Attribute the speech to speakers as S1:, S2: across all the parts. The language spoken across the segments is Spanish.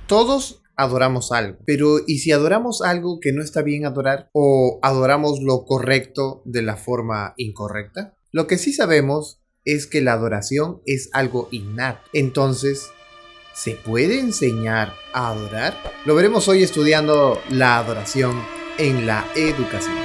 S1: Todos adoramos algo, pero ¿y si adoramos algo que no está bien adorar? ¿O adoramos lo correcto de la forma incorrecta? Lo que sí sabemos es que la adoración es algo innato. Entonces, ¿se puede enseñar a adorar? Lo veremos hoy estudiando la adoración en la educación.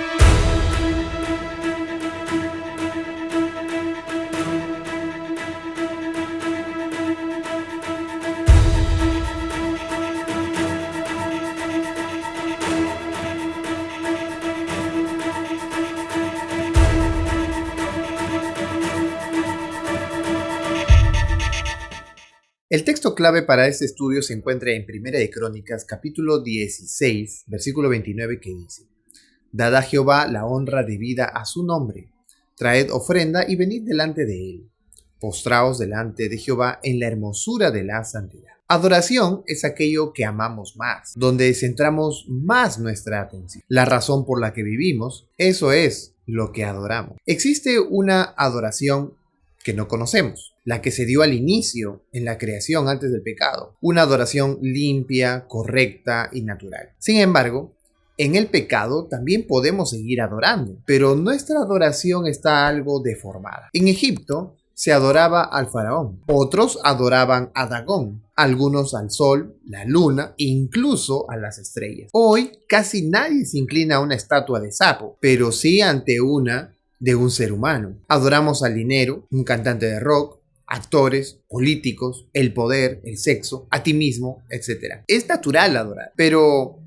S1: El texto clave para este estudio se encuentra en Primera de Crónicas, capítulo 16, versículo 29, que dice: Dad a Jehová la honra debida a su nombre, traed ofrenda y venid delante de él. Postraos delante de Jehová en la hermosura de la santidad. Adoración es aquello que amamos más, donde centramos más nuestra atención. La razón por la que vivimos, eso es lo que adoramos. Existe una adoración que no conocemos, la que se dio al inicio en la creación antes del pecado, una adoración limpia, correcta y natural. Sin embargo, en el pecado también podemos seguir adorando, pero nuestra adoración está algo deformada. En Egipto se adoraba al faraón, otros adoraban a Dagón, algunos al sol, la luna e incluso a las estrellas. Hoy casi nadie se inclina a una estatua de sapo, pero sí ante una de un ser humano. Adoramos al dinero, un cantante de rock, actores, políticos, el poder, el sexo, a ti mismo, etc. Es natural adorar, pero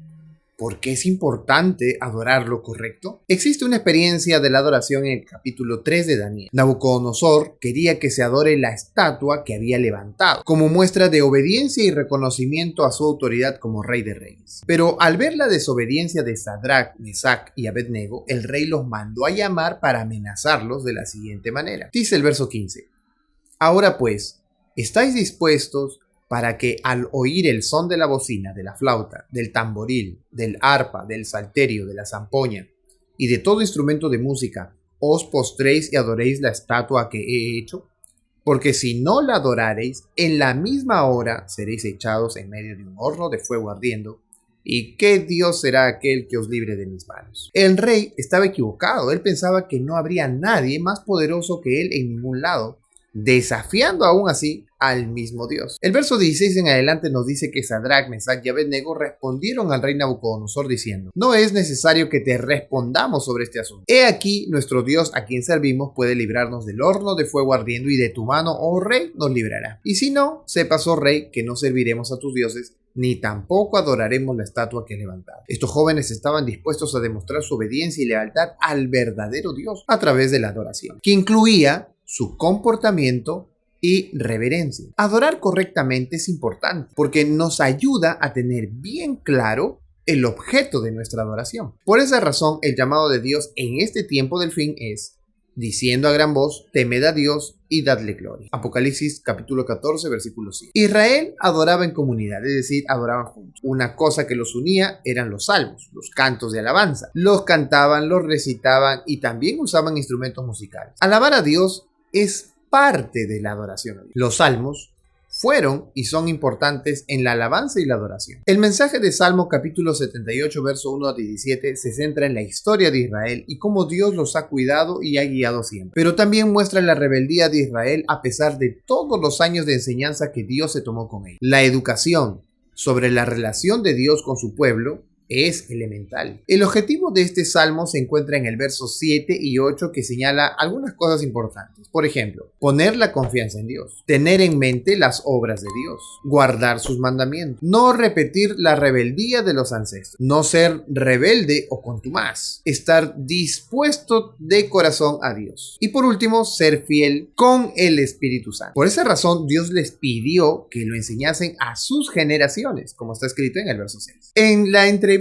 S1: ¿por qué es importante adorar lo correcto? Existe una experiencia de la adoración en el capítulo 3 de Daniel. Nabucodonosor quería que se adore la estatua que había levantado, como muestra de obediencia y reconocimiento a su autoridad como rey de reyes. Pero al ver la desobediencia de Sadrach, Mesach y Abednego, el rey los mandó a llamar para amenazarlos de la siguiente manera. Dice el verso 15: Ahora pues, ¿estáis dispuestos para que al oír el son de la bocina, de la flauta, del tamboril, del arpa, del salterio, de la zampoña y de todo instrumento de música, os postréis y adoréis la estatua que he hecho? Porque si no la adorareis, en la misma hora seréis echados en medio de un horno de fuego ardiendo. ¿Y qué Dios será aquel que os libre de mis manos? El rey estaba equivocado. Él pensaba que no habría nadie más poderoso que él en ningún lado, desafiando aún así al mismo Dios. El verso 16 en adelante nos dice que Sadrach, Mesach y Abednego respondieron al rey Nabucodonosor diciendo: No es necesario que te respondamos sobre este asunto. He aquí, nuestro Dios a quien servimos puede librarnos del horno de fuego ardiendo, y de tu mano, oh rey, nos librará. Y si no, sepas, oh rey, que no serviremos a tus dioses, ni tampoco adoraremos la estatua que he levantado. Estos jóvenes estaban dispuestos a demostrar su obediencia y lealtad al verdadero Dios a través de la adoración, que incluía su comportamiento y reverencia. Adorar correctamente es importante porque nos ayuda a tener bien claro el objeto de nuestra adoración. Por esa razón, el llamado de Dios en este tiempo del fin es: diciendo a gran voz, temed a Dios y dadle gloria. Apocalipsis capítulo 14, versículo 5. Israel adoraba en comunidad, es decir, adoraban juntos. Una cosa que los unía eran los salmos, los cantos de alabanza. Los cantaban, los recitaban y también usaban instrumentos musicales. Alabar a Dios es parte de la adoración. Los salmos fueron y son importantes en la alabanza y la adoración. El mensaje de Salmo capítulo 78, verso 1 a 17 se centra en la historia de Israel y cómo Dios los ha cuidado y ha guiado siempre. Pero también muestra la rebeldía de Israel a pesar de todos los años de enseñanza que Dios se tomó con él. La educación sobre la relación de Dios con su pueblo es elemental. El objetivo de este salmo se encuentra en el verso 7 y 8, que señala algunas cosas importantes. Por ejemplo, poner la confianza en Dios, tener en mente las obras de Dios, guardar sus mandamientos, no repetir la rebeldía de los ancestros, no ser rebelde o contumaz, estar dispuesto de corazón a Dios y por último, ser fiel con el Espíritu Santo. Por esa razón, Dios les pidió que lo enseñasen a sus generaciones, como está escrito en el verso 6. En la entrevista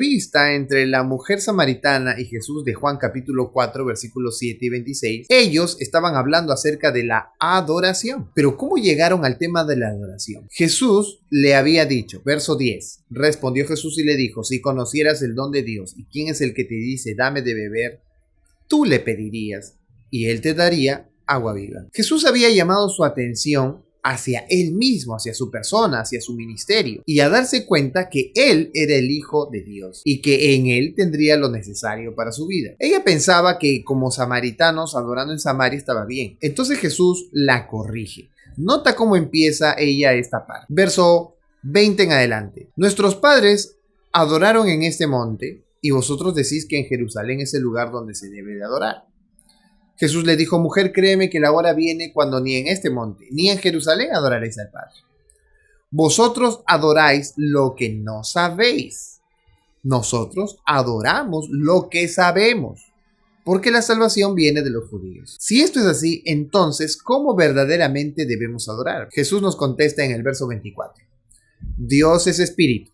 S1: entre la mujer samaritana y Jesús de Juan capítulo 4 versículos 7 y 26, ellos estaban hablando acerca de la adoración. Pero ¿cómo llegaron al tema de la adoración? Jesús le había dicho, verso 10, respondió Jesús y le dijo: si conocieras el don de Dios y quién es el que te dice dame de beber, tú le pedirías y él te daría agua viva. Jesús había llamado su atención hacia Él mismo, hacia su persona, hacia su ministerio, y a darse cuenta que Él era el Hijo de Dios y que en Él tendría lo necesario para su vida. Ella pensaba que como samaritanos adorando en Samaria estaba bien. Entonces Jesús la corrige. Nota cómo empieza ella esta parte. Verso 20 en adelante. Nuestros padres adoraron en este monte y vosotros decís que en Jerusalén es el lugar donde se debe de adorar. Jesús le dijo: mujer, créeme que la hora viene cuando ni en este monte ni en Jerusalén adoraréis al Padre. Vosotros adoráis lo que no sabéis. Nosotros adoramos lo que sabemos, porque la salvación viene de los judíos. Si esto es así, entonces, ¿cómo verdaderamente debemos adorar? Jesús nos contesta en el verso 24. Dios es espíritu,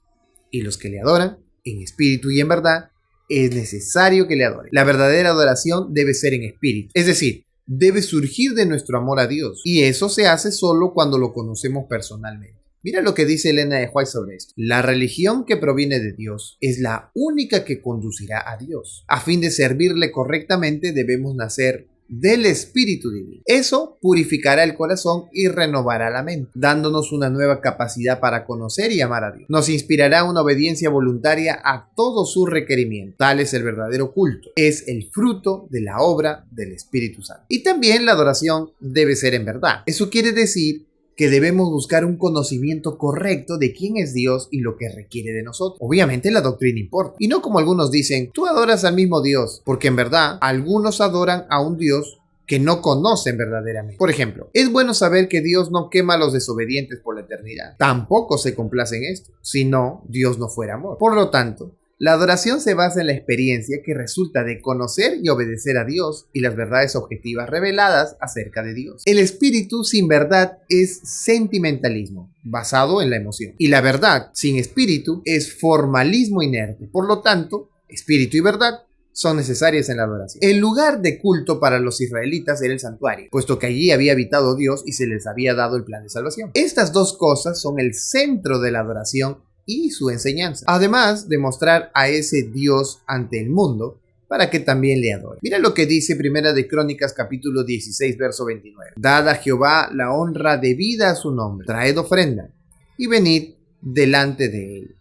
S1: y los que le adoran, en espíritu y en verdad, es necesario que le adoren. La verdadera adoración debe ser en espíritu, es decir, debe surgir de nuestro amor a Dios, y eso se hace solo cuando lo conocemos personalmente. Mira lo que dice Elena de White sobre esto. La religión que proviene de Dios es la única que conducirá a Dios. A fin de servirle correctamente debemos nacer del Espíritu Divino. Eso purificará el corazón y renovará la mente, dándonos una nueva capacidad para conocer y amar a Dios. Nos inspirará una obediencia voluntaria a todos sus requerimientos. Tal es el verdadero culto. Es el fruto de la obra del Espíritu Santo. Y también la adoración debe ser en verdad. Eso quiere decir que debemos buscar un conocimiento correcto de quién es Dios y lo que requiere de nosotros. Obviamente la doctrina importa. Y no como algunos dicen, tú adoras al mismo Dios, porque en verdad algunos adoran a un Dios que no conocen verdaderamente. Por ejemplo, es bueno saber que Dios no quema a los desobedientes por la eternidad. Tampoco se complace en esto, si no, Dios no fuera amor. Por lo tanto, la adoración se basa en la experiencia que resulta de conocer y obedecer a Dios y las verdades objetivas reveladas acerca de Dios. El espíritu sin verdad es sentimentalismo, basado en la emoción. Y la verdad sin espíritu es formalismo inerte. Por lo tanto, espíritu y verdad son necesarias en la adoración. El lugar de culto para los israelitas era el santuario, puesto que allí había habitado Dios y se les había dado el plan de salvación. Estas dos cosas son el centro de la adoración y su enseñanza, además de mostrar a ese Dios ante el mundo para que también le adore. Mira lo que dice Primera de Crónicas capítulo 16 verso 29. Dad a Jehová la honra debida a su nombre, traed ofrenda y venid delante de él.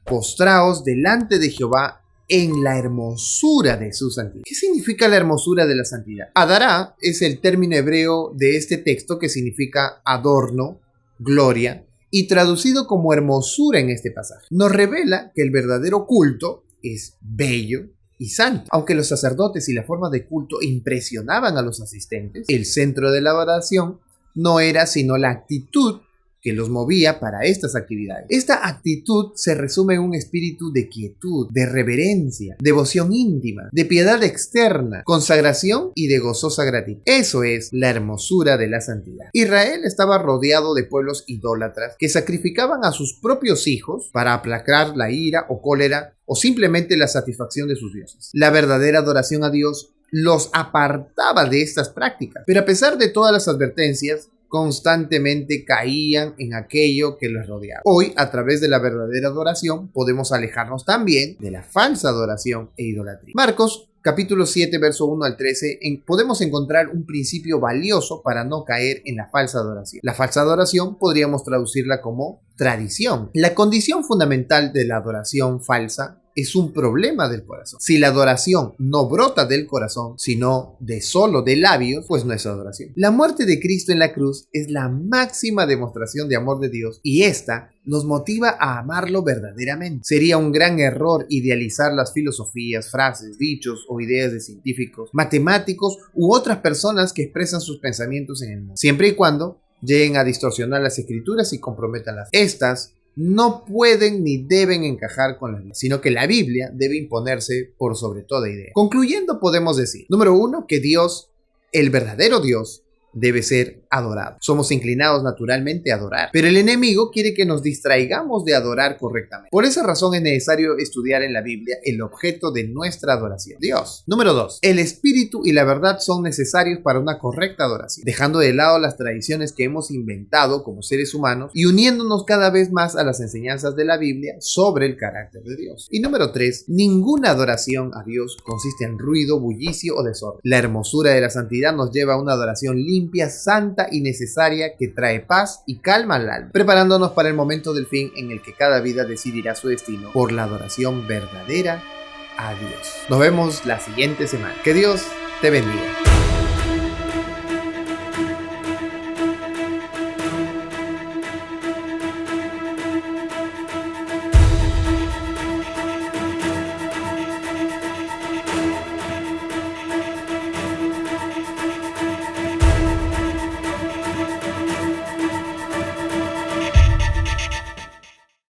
S1: Postraos delante de Jehová en la hermosura de su santidad. ¿Qué significa la hermosura de la santidad? Adará es el término hebreo de este texto que significa adorno, gloria, y traducido como hermosura en este pasaje. Nos revela que el verdadero culto es bello y santo. Aunque los sacerdotes y la forma de culto impresionaban a los asistentes, el centro de la adoración no era sino la actitud que los movía para estas actividades. Esta actitud se resume en un espíritu de quietud, de reverencia, devoción íntima, de piedad externa, consagración y de gozosa gratitud. Eso es la hermosura de la santidad. Israel estaba rodeado de pueblos idólatras que sacrificaban a sus propios hijos para aplacar la ira o cólera o simplemente la satisfacción de sus dioses. La verdadera adoración a Dios los apartaba de estas prácticas, pero a pesar de todas las advertencias, constantemente caían en aquello que los rodeaba. Hoy, a través de la verdadera adoración, podemos alejarnos también de la falsa adoración e idolatría. Marcos, capítulo 7, verso 1 al 13, podemos encontrar un principio valioso para no caer en la falsa adoración. La falsa adoración podríamos traducirla como tradición. La condición fundamental de la adoración falsa es un problema del corazón. Si la adoración no brota del corazón, sino de solo de labios, pues no es adoración. La muerte de Cristo en la cruz es la máxima demostración de amor de Dios y esta nos motiva a amarlo verdaderamente. Sería un gran error idealizar las filosofías, frases, dichos o ideas de científicos, matemáticos u otras personas que expresan sus pensamientos en el mundo, siempre y cuando lleguen a distorsionar las escrituras y comprometan las. Estas no pueden ni deben encajar con la Biblia, sino que la Biblia debe imponerse por sobre toda idea. Concluyendo, podemos decir, número 1, que Dios, el verdadero Dios, debe ser adorado. Somos inclinados naturalmente a adorar, pero el enemigo quiere que nos distraigamos de adorar correctamente. Por esa razón es necesario estudiar en la Biblia el objeto de nuestra adoración, Dios. Número 2. El espíritu y la verdad son necesarios para una correcta adoración, dejando de lado las tradiciones que hemos inventado como seres humanos y uniéndonos cada vez más a las enseñanzas de la Biblia sobre el carácter de Dios. Y número 3. Ninguna adoración a Dios consiste en ruido, bullicio o desorden. La hermosura de la santidad nos lleva a una adoración limpia, santa justa y necesaria que trae paz y calma al alma, preparándonos para el momento del fin en el que cada vida decidirá su destino por la adoración verdadera a Dios. Nos vemos la siguiente semana. Que Dios te bendiga.